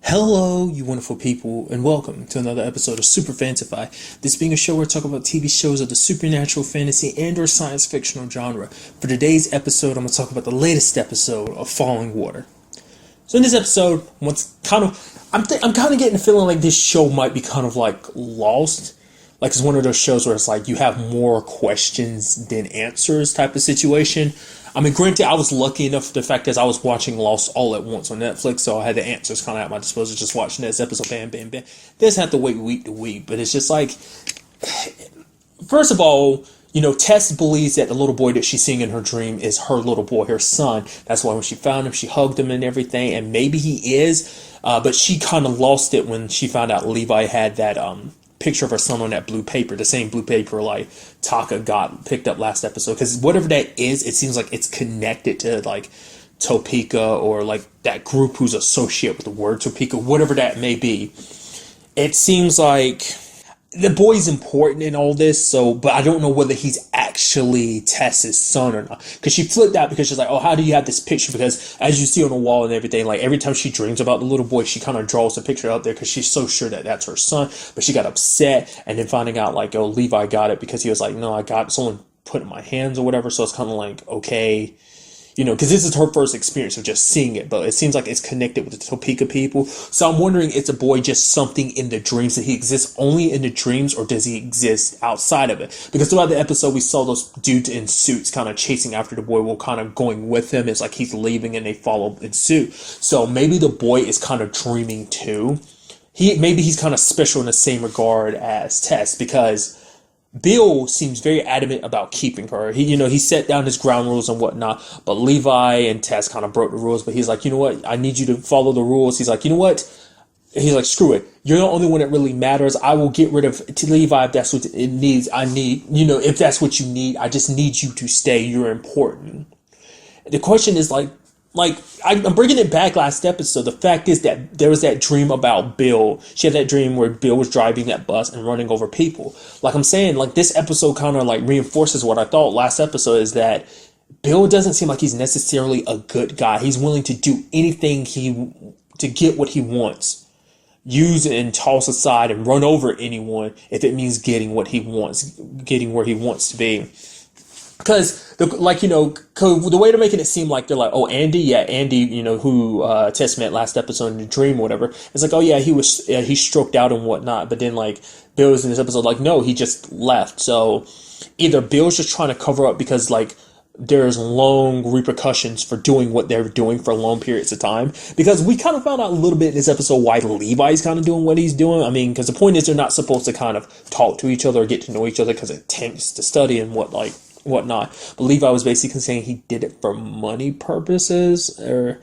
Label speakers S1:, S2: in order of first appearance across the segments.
S1: Hello, you wonderful people, and welcome to another episode of Super-Fanta-Fi. This being a show where I talk about TV shows of the supernatural, fantasy, and/or science fictional genre. For today's episode, I'm going to talk about the latest episode of Falling Water. So in this episode, I'm kind of getting the feeling like this show might be kind of like Lost. Like it's one of those shows where it's like you have more questions than answers type of situation. I mean, granted, I was lucky enough, the fact is I was watching Lost all at once on Netflix, so I had the answers kind of at my disposal, just watching this episode, bam, bam, bam. This had to wait week to week, but it's just like, first of all, Tess believes that the little boy that she's seeing in her dream is her little boy, her son. That's why when she found him, she hugged him and everything, and maybe he is, but she kind of lost it when she found out Levi had that, picture of her son on that blue paper, the same blue paper like Taka got picked up last episode, because whatever that is, it seems like it's connected to like Topeka or like that group who's associated with the word Topeka, whatever that may be. It seems like the boy's important in all this, but I don't know whether he's actually Tess's son or not. Because she flipped out because she's like, oh, how do you have this picture? Because as you see on the wall and everything, like every time she dreams about the little boy, she kind of draws the picture out there because she's so sure that that's her son. But she got upset, and then finding out like, oh, Levi got it because he was like, no, I got someone put it in my hands or whatever. So it's kind of like, okay. Because this is her first experience of just seeing it, but it seems like it's connected with the Topeka people. So I'm wondering, is the boy just something in the dreams? That he exists only in the dreams, or does he exist outside of it? Because throughout the episode, we saw those dudes in suits kind of chasing after the boy, while kind of going with him. It's like he's leaving and they follow in suit. So maybe the boy is kind of dreaming too. Maybe he's kind of special in the same regard as Tess, because Bill seems very adamant about keeping her. He set down his ground rules and whatnot, but Levi and Tess kind of broke the rules. But he's like, you know what? I need you to follow the rules. He's like, you know what? He's like, screw it. You're the only one that really matters. I will get rid of Levi if that's what it needs. If that's what you need, I just need you to stay. You're important. The question is I'm bringing it back last episode. The fact is that there was that dream about Bill. She had that dream where Bill was driving that bus and running over people. Like I'm saying, like this episode kind of like reinforces what I thought last episode, is that Bill doesn't seem like he's necessarily a good guy. He's willing to do anything to get what he wants. Use and toss aside and run over anyone if it means getting what he wants, getting where he wants to be. Because, the way they're making it seem like they're like, oh, Andy, who Tess met last episode in the dream or whatever. It's like, oh, yeah, he stroked out and whatnot. But then, like, Bill's in this episode, like, no, he just left. So either Bill's just trying to cover up because, like, there's long repercussions for doing what they're doing for long periods of time. Because we kind of found out a little bit in this episode why Levi's kind of doing what he's doing. I mean, because the point is they're not supposed to kind of talk to each other or get to know each other because it tends to study and whatnot. But Levi was basically saying he did it for money purposes. Or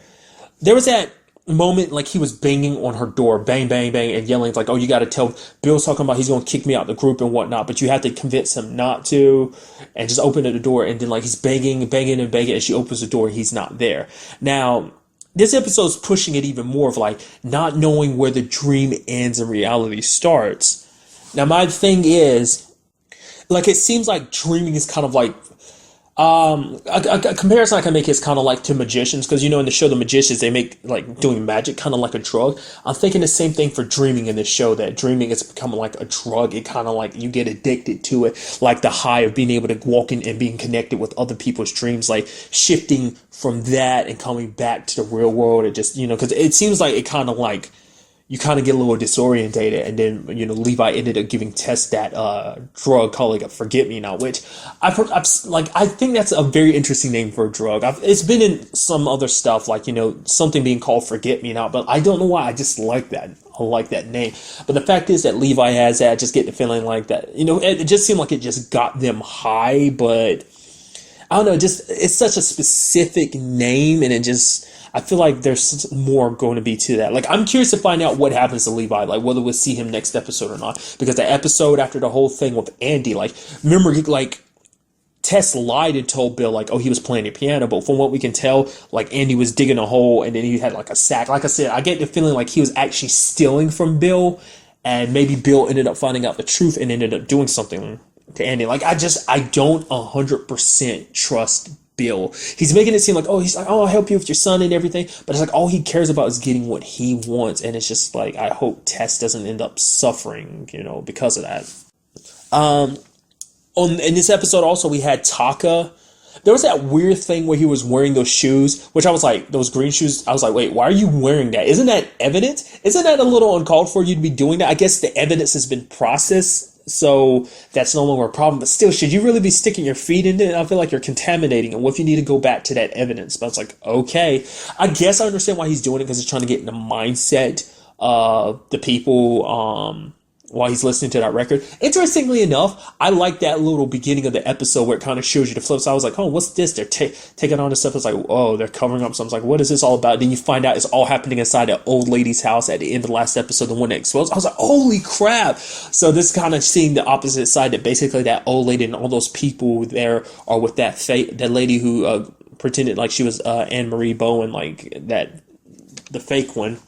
S1: there was that moment like he was banging on her door, bang, bang, bang, and yelling like, oh, you got to tell Bill's talking about he's going to kick me out the group and whatnot, but you have to convince him not to, and just open the door. And then like he's banging and banging and banging, and she opens the door, he's not there. Now this episode's pushing it even more of like not knowing where the dream ends and reality starts. Now my thing is, like, it seems like dreaming is kind of like, a comparison I can make is kind of like to magicians, because, in the show, the magicians, they make, like, doing magic kind of like a drug. I'm thinking the same thing for dreaming in this show, that dreaming is becoming like a drug. It kind of like, you get addicted to it, like the high of being able to walk in and being connected with other people's dreams, like shifting from that and coming back to the real world. It just, because it seems like it kind of like, you kind of get a little disorientated, and then, Levi ended up giving Tess that drug called like a forget-me-not, which I think that's a very interesting name for a drug. It's been in some other stuff, like, something being called forget-me-not, but I don't know why, I just like that. I like that name. But the fact is that Levi has that, I just get the feeling like that, it just seemed like it just got them high, but I don't know, it's such a specific name, and I feel like there's more going to be to that. Like, I'm curious to find out what happens to Levi, like, whether we'll see him next episode or not. Because the episode after the whole thing with Andy, like, remember, like, Tess lied and told Bill, like, oh, he was playing the piano. But from what we can tell, like, Andy was digging a hole, and then he had, like, a sack. Like I said, I get the feeling like he was actually stealing from Bill, and maybe Bill ended up finding out the truth and ended up doing something to Andy. Like, I don't 100% trust bill. He's making it seem like, oh, he's like, oh, I'll help you with your son and everything. But it's like all he cares about is getting what he wants. And it's just like, I hope Tess doesn't end up suffering, because of that. In this episode also, we had Taka. There was that weird thing where he was wearing those shoes, which I was like, those green shoes. I was like, wait, why are you wearing that? Isn't that evidence? Isn't that a little uncalled for you to be doing that? I guess the evidence has been processed, so that's no longer a problem. But still, should you really be sticking your feet in it? I feel like you're contaminating it. What if you need to go back to that evidence? But it's like, okay, I guess I understand why he's doing it, because he's trying to get in the mindset of the people, while he's listening to that record. Interestingly enough, I like that little beginning of the episode where it kind of shows you the flip side. I was like, oh, what's this? They're taking on this stuff. It's like, oh, they're covering up. So I was like, what is this all about? Then you find out it's all happening inside that old lady's house at the end of the last episode, the one that explodes. I was like, holy crap. So this kind of seeing the opposite side, that basically that old lady and all those people there are with that lady who pretended like she was Anne Marie Bowen, like the fake one.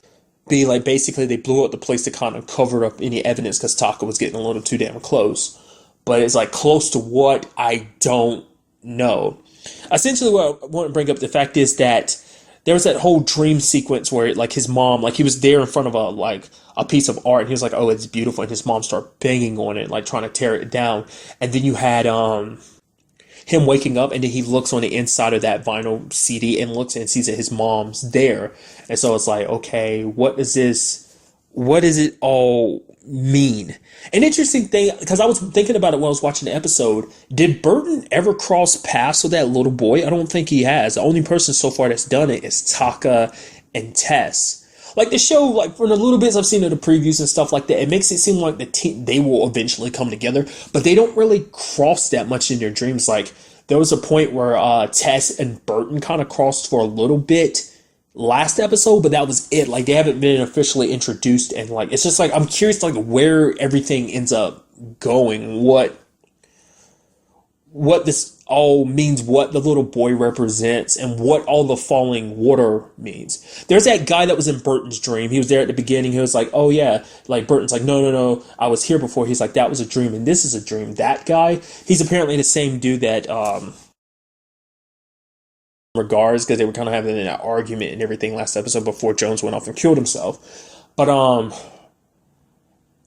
S1: Be like, basically they blew up the place to kind of cover up any evidence because Taka was getting a little too damn close. But it's like, close to what? I don't know. Essentially what I want to bring up, the fact is that there was that whole dream sequence where like his mom, like he was there in front of a piece of art and he was like, oh, it's beautiful, and his mom started banging on it, like trying to tear it down. And then you had him waking up, and then he looks on the inside of that vinyl CD and looks and sees that his mom's there. And so it's like, okay, what is this? What does it all mean? An interesting thing, because I was thinking about it when I was watching the episode, did Burton ever cross paths with that little boy? I don't think he has. The only person so far that's done it is Taka and Tess. Like the show, like from the little bits I've seen of the previews and stuff like that, it makes it seem like they will eventually come together, but they don't really cross that much in their dreams. Like there was a point where Tess and Burton kind of crossed for a little bit last episode, but that was it. Like they haven't been officially introduced, and like it's just like I'm curious like where everything ends up going, what this all means, what the little boy represents, and what all the falling water means. There's that guy that was in Burton's dream. He was there at the beginning. He was like, oh yeah, like Burton's like, no, I was here before. He's like, that was a dream and this is a dream. That guy, he's apparently the same dude that regards, because they were kind of having that argument and everything last episode before Jones went off and killed himself. But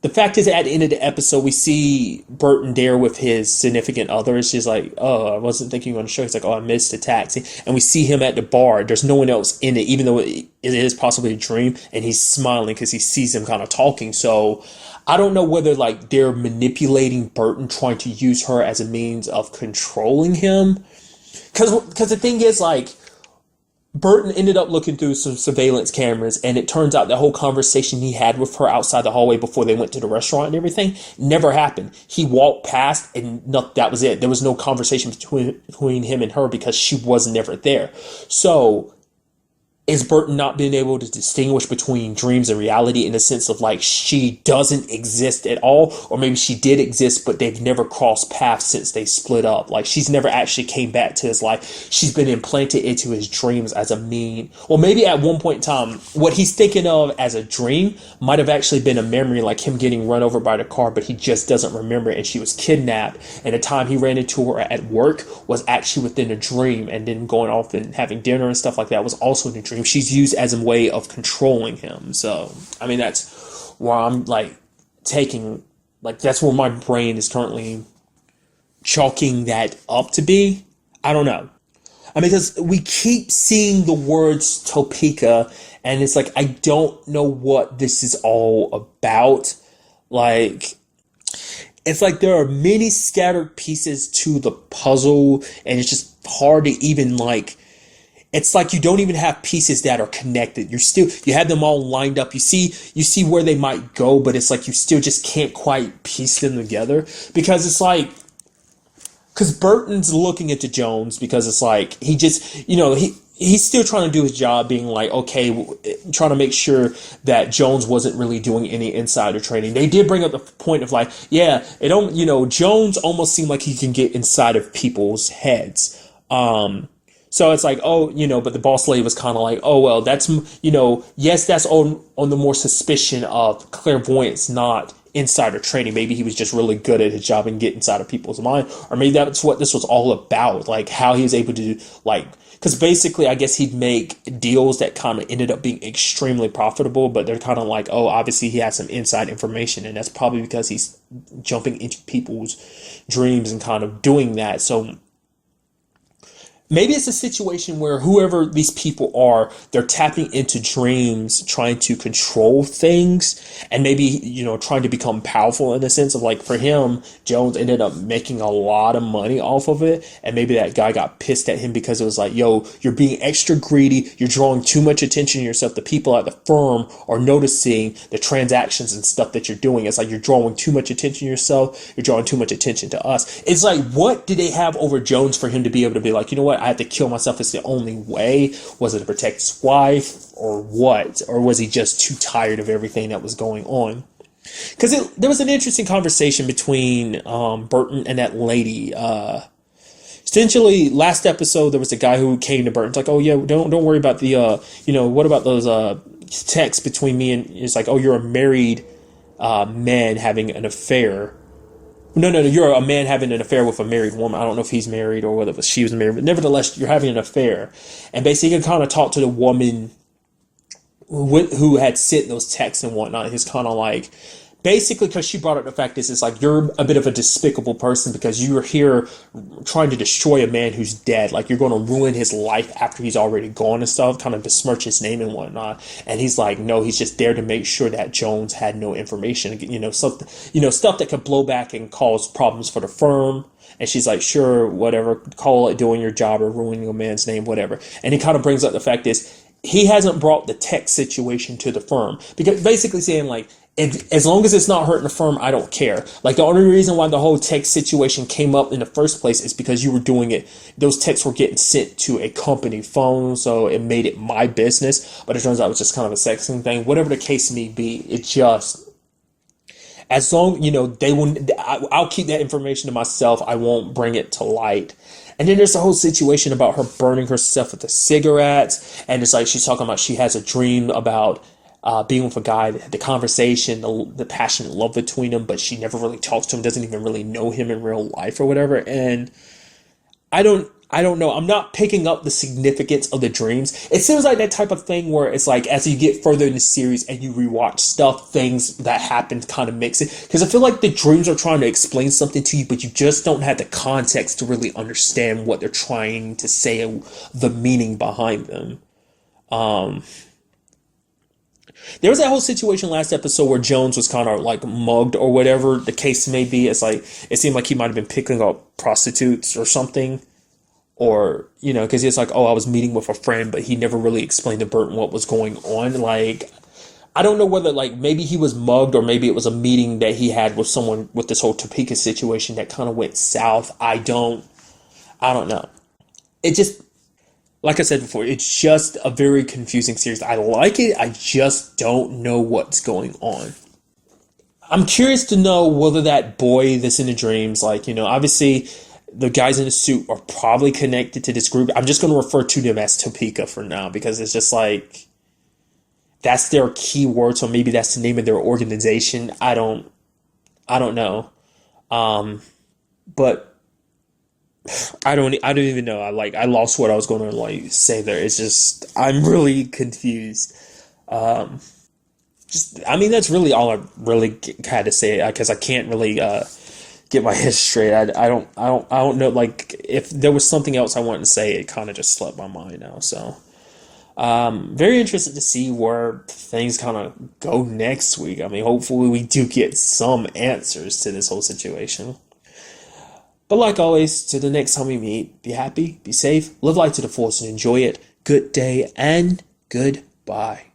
S1: the fact is, at the end of the episode, we see Burton there with his significant other. She's like, oh, I wasn't thinking you were on the show. He's like, oh, I missed a taxi. And we see him at the bar. There's no one else in it, even though it is possibly a dream. And he's smiling because he sees him kind of talking. So I don't know whether like they're manipulating Burton, trying to use her as a means of controlling him. Because the thing is, like, Burton ended up looking through some surveillance cameras, and it turns out the whole conversation he had with her outside the hallway before they went to the restaurant and everything never happened. He walked past, and that was it. There was no conversation between him and her because she was never there. So is Burton not being able to distinguish between dreams and reality in the sense of like she doesn't exist at all, or maybe she did exist but they've never crossed paths since they split up? Like she's never actually came back to his life. She's been implanted into his dreams as a mean, or maybe at one point in time what he's thinking of as a dream might have actually been a memory, like him getting run over by the car, but he just doesn't remember, and she was kidnapped, and the time he ran into her at work was actually within a dream, and then going off and having dinner and stuff like that was also in a dream. She's used as a way of controlling him. So, I mean, that's where I'm like taking, like, that's where my brain is currently chalking that up to be. I don't know. I mean, because we keep seeing the words Topeka, and it's like, I don't know what this is all about. Like, it's like there are many scattered pieces to the puzzle, and it's just hard to even like, it's like you don't even have pieces that are connected. You have them all lined up. You see where they might go, but it's like you still just can't quite piece them together, because it's like, because Burton's looking into Jones because it's like he just, he's still trying to do his job, being like, okay, trying to make sure that Jones wasn't really doing any insider trading. They did bring up the point of like, yeah, Jones almost seemed like he can get inside of people's heads. So it's like, but the boss lady was kind of like, oh, well, that's, yes, that's on the more suspicion of clairvoyance not insider trading. Maybe he was just really good at his job and get inside of people's mind, or maybe that's what this was all about, like how he was able to like, because basically I guess he'd make deals that kind of ended up being extremely profitable, but they're kind of like, oh, obviously he has some inside information, and that's probably because he's jumping into people's dreams and kind of doing that. So maybe it's a situation where whoever these people are, they're tapping into dreams, trying to control things, and maybe, trying to become powerful in the sense of like, for him, Jones ended up making a lot of money off of it. And maybe that guy got pissed at him because it was like, yo, you're being extra greedy. You're drawing too much attention to yourself. The people at the firm are noticing the transactions and stuff that you're doing. It's like, you're drawing too much attention to yourself. You're drawing too much attention to us. It's like, what did they have over Jones for him to be able to be like, you know what? I have to kill myself. It's the only way. Was it to protect his wife or what? Or was he just too tired of everything that was going on? Because there was an interesting conversation between Burton and that lady. Essentially, last episode, there was a guy who came to Burton. It's like, oh yeah, don't worry about the, what about those texts between me and, it's like, oh, you're a married man having an affair. No, you're a man having an affair with a married woman. I don't know if he's married or whether she was married, but nevertheless, you're having an affair. And basically, he can kind of talk to the woman who had sent those texts and whatnot. He's kind of like, basically, because she brought up the fact is, it's like, you're a bit of a despicable person because you're here trying to destroy a man who's dead. Like, you're going to ruin his life after he's already gone and stuff, kind of besmirch his name and whatnot. And he's like, no, he's just there to make sure that Jones had no information, stuff that could blow back and cause problems for the firm. And she's like, sure, whatever, call it doing your job or ruining a man's name, whatever. And he kind of brings up the fact is, he hasn't brought the tech situation to the firm, because basically saying like, as long as it's not hurting the firm, I don't care. Like, the only reason why the whole tech situation came up in the first place is because you were doing it. Those texts were getting sent to a company phone, so it made it my business. But it turns out it was just kind of a sexing thing. Whatever the case may be, it just, as long, they won't, I'll keep that information to myself. I won't bring it to light. And then there's the whole situation about her burning herself with the cigarettes. And it's like, she's talking about she has a dream about being with a guy, the conversation, the passionate love between them, but she never really talks to him, doesn't even really know him in real life or whatever. And I don't know. I'm not picking up the significance of the dreams. It seems like that type of thing where it's like, as you get further in the series and you rewatch stuff, things that happen kind of mix it. Because I feel like the dreams are trying to explain something to you, but you just don't have the context to really understand what they're trying to say, the meaning behind them. There was that whole situation last episode where Jones was kind of like mugged or whatever the case may be. It's like, it seemed like he might have been picking up prostitutes or something. Or, because he's like, oh, I was meeting with a friend, but he never really explained to Burton what was going on. Like, I don't know whether, like, maybe he was mugged or maybe it was a meeting that he had with someone with this whole Topeka situation that kind of went south. I don't know. It just, like I said before, it's just a very confusing series. I like it. I just don't know what's going on. I'm curious to know whether that boy that's in the dreams, like, obviously the guys in the suit are probably connected to this group. I'm just going to refer to them as Topeka for now, because it's just like, that's their keyword. So maybe that's the name of their organization. I don't know. But I don't even know. I lost what I was going to say there. It's just, I'm really confused. That's really all I really had to say, because I can't really get my head straight. I don't know. Like, if there was something else I wanted to say, it kind of just slipped my mind now. So, very interested to see where things kind of go next week. I mean, hopefully we do get some answers to this whole situation. But like always, till the next time we meet, be happy, be safe, live life to the fullest, and enjoy it. Good day and goodbye.